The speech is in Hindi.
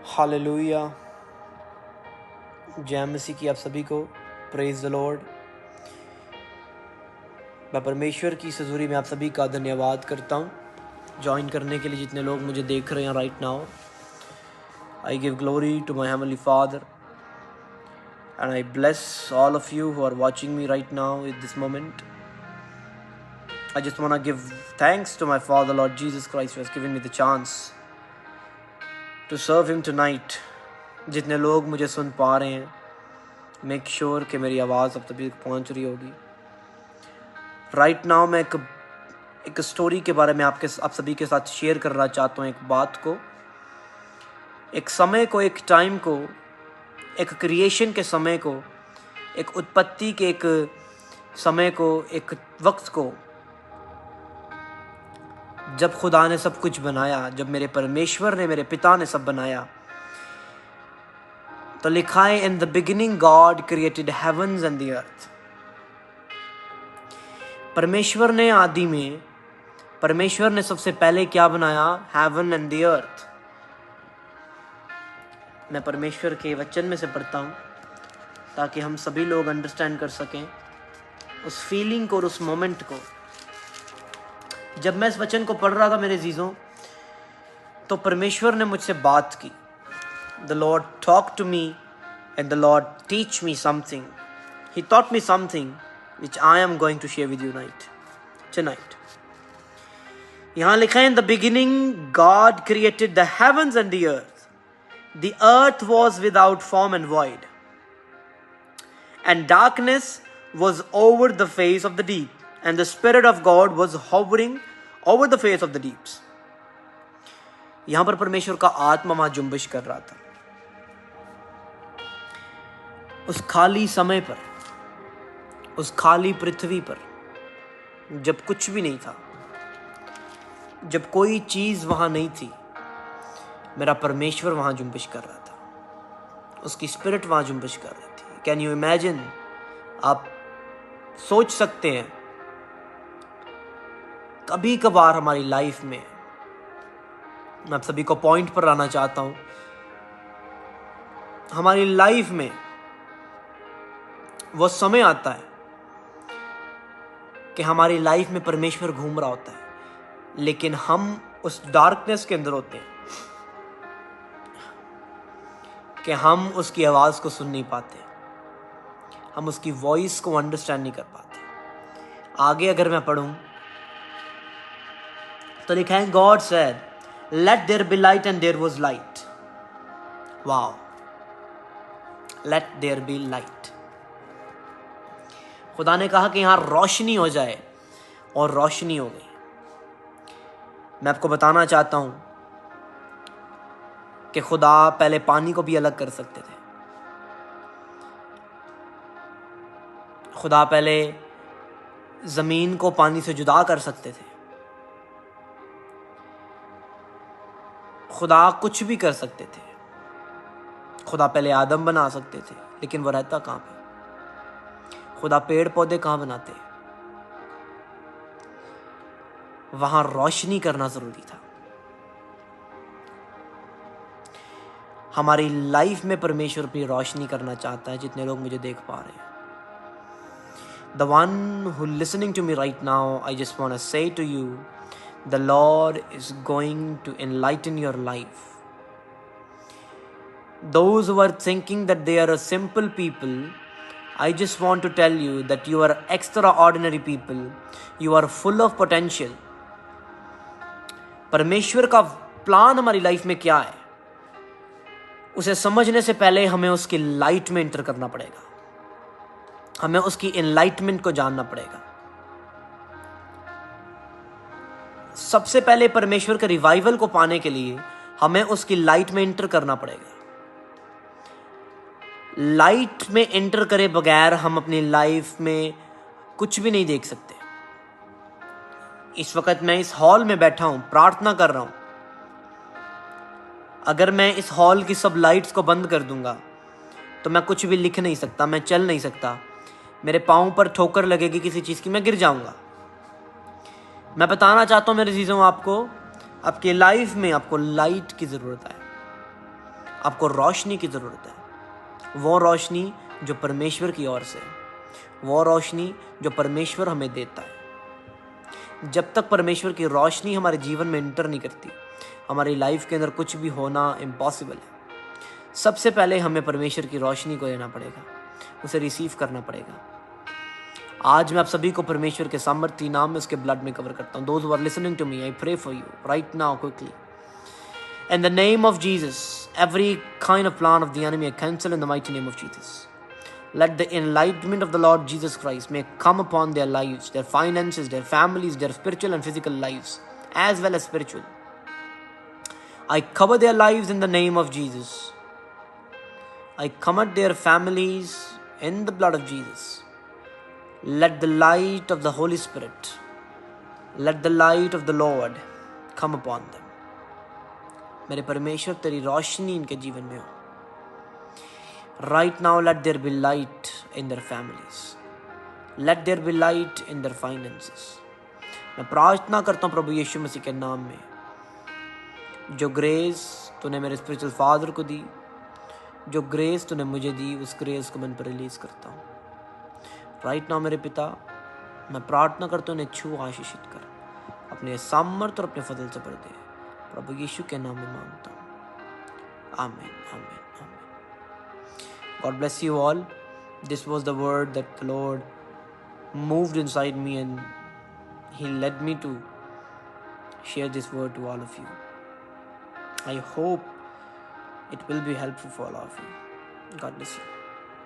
हालेलुया। जय मसीह की आप सभी को। Praise the Lord. मैं परमेश्वर की इस हज़ूरी में आप सभी का धन्यवाद करता हूँ ज्वाइन करने के लिए। जितने लोग मुझे देख रहे हैं right now, I give glory to my heavenly father and I bless all of you who are watching me right now at this moment. I just want to give thanks to my Father, Lord Jesus Christ, who has given me the chance to serve Him tonight. जितने लोग मुझे सुन पा रहे हैं, मेक श्योर कि मेरी आवाज़ अब तक पहुंच रही होगी। राइट नाउ मैं एक स्टोरी के बारे में आप सभी के साथ शेयर करना चाहता हूँ। एक बात को, एक समय को, एक टाइम को, एक क्रिएशन के समय को, एक उत्पत्ति के एक समय को, एक वक्त को, जब खुदा ने सब कुछ बनाया, जब मेरे परमेश्वर ने, मेरे पिता ने सब बनाया, तो लिखा है in the beginning God created heavens and the earth. परमेश्वर ने आदि में, परमेश्वर ने सबसे पहले क्या बनाया? हेवन एंड द अर्थ। मैं परमेश्वर के वचन में से पढ़ता हूँ ताकि हम सभी लोग अंडरस्टैंड कर सकें उस फीलिंग को और उस मोमेंट को। जब मैं इस वचन को पढ़ रहा था मेरे जीजों, तो परमेश्वर ने मुझसे बात की। The Lord talk to me and the Lord teach me something. He taught me something which I am going to share with you tonight. यहाँ लिखा है in the beginning God created the heavens and the earth. The earth was without form and void and darkness was over the face of the deep and the Spirit of God was hovering over the face of the deeps. यहां पर परमेश्वर का आत्मा वहां जुम्बिश कर रहा था। उस खाली समय पर, उस खाली पृथ्वी पर, जब कुछ भी नहीं था, जब कोई चीज वहां नहीं थी, मेरा परमेश्वर वहां जुम्बिश कर रहा था। उसकी स्पिरिट वहां जुम्बिश कर रही थी। Can you imagine? आप सोच सकते हैं, कभी कभार हमारी लाइफ में, मैं आप सभी को पॉइंट पर लाना चाहता हूं, हमारी लाइफ में वो समय आता है कि हमारी लाइफ में परमेश्वर घूम रहा होता है, लेकिन हम उस डार्कनेस के अंदर होते हैं कि हम उसकी आवाज को सुन नहीं पाते, हम उसकी वॉइस को अंडरस्टैंड नहीं कर पाते। आगे अगर मैं पढ़ूं तो लिखा है God said let there be light and there was light. Wow, let there be light. खुदा ने कहा कि यहां रोशनी हो जाए और रोशनी हो गई। मैं आपको बताना चाहता हूं कि खुदा पहले पानी को भी अलग कर सकते थे। खुदा पहले जमीन को पानी से जुदा कर सकते थे। खुदा कुछ भी कर सकते थे। खुदा पहले आदम बना सकते थे, लेकिन वो रहता कहां पे? खुदा पेड़ पौधे कहां बनाते? वहां रोशनी करना जरूरी था। हमारी लाइफ में परमेश्वर भी रोशनी करना चाहता है। जितने लोग मुझे देख पा रहे हैं, the one who listening to me right now, I just want to say to you, the Lord is going to enlighten your life. Those who are thinking that they are a simple people, I just want to tell you that you are extraordinary people. You are full of potential. परमेश्वर का प्लान हमारी लाइफ में क्या है, उसे समझने से पहले हमें उसकी लाइट में एंटर करना पड़ेगा। हमें उसकी एनलाइटमेंट को जानना पड़ेगा। सबसे पहले परमेश्वर के रिवाइवल को पाने के लिए हमें उसकी लाइट में एंटर करना पड़ेगा। लाइट में एंटर करे बगैर हम अपनी लाइफ में कुछ भी नहीं देख सकते। इस वक्त मैं इस हॉल में बैठा हूं, प्रार्थना कर रहा हूं। अगर मैं इस हॉल की सब लाइट्स को बंद कर दूंगा तो मैं कुछ भी लिख नहीं सकता, मैं चल नहीं सकता, मेरे पांव पर ठोकर लगेगी किसी चीज की, मैं गिर जाऊंगा। मैं बताना चाहता हूं मेरे चीजों, आपको आपके लाइफ में आपको लाइट की जरूरत है। आपको रोशनी की ज़रूरत है, वो रोशनी जो परमेश्वर की ओर से है, वो रोशनी जो परमेश्वर हमें देता है। जब तक परमेश्वर की रोशनी हमारे जीवन में इंटर नहीं करती, हमारी लाइफ के अंदर कुछ भी होना इम्पॉसिबल है। सबसे पहले हमें परमेश्वर की रोशनी को लेना पड़ेगा, उसे रिसीव करना पड़ेगा। आज मैं आप सभी को परमेश्वर के सामर्थ्य नाम में उसके ब्लड में कवर करता हूँ। Those who are listening to me, I pray for you right now quickly. In the name of Jesus, every kind of plan of the enemy I cancel in the mighty name of Jesus. Let the enlightenment of the Lord Jesus Christ may come upon their lives, their finances, their families, their spiritual and physical lives, as well as spiritual. I cover their lives in the name of Jesus. I commit their families in the blood of Jesus. Let the light of the Holy Spirit, let the light of the Lord come upon them. मेरे परमेश्वर तेरी रोशनी इनके जीवन में हो। Right now let there be light in their families. Let there be light in their finances. मैं प्रार्थना करता हूँ प्रभु यीशु मसीह के नाम में, जो ग्रेस तूने मेरे स्पिरिचुअल फादर को दी, जो ग्रेस तूने मुझे दी, उस ग्रेस को मैं पर रिलीज करता हूँ। राइट नाउ मेरे पिता, मैं प्रार्थना करता हूँ, उन्हें छू आशीषित कर, अपने सामर्थ और अपने फजल से भर दे। प्रभु यीशु के नाम में मांगता हूँ, आमीन, आमीन, आमीन। God bless you all. This was the word that the Lord moved inside me and He led me to share this word to all of you. I hope it will be helpful for all of you. God bless you.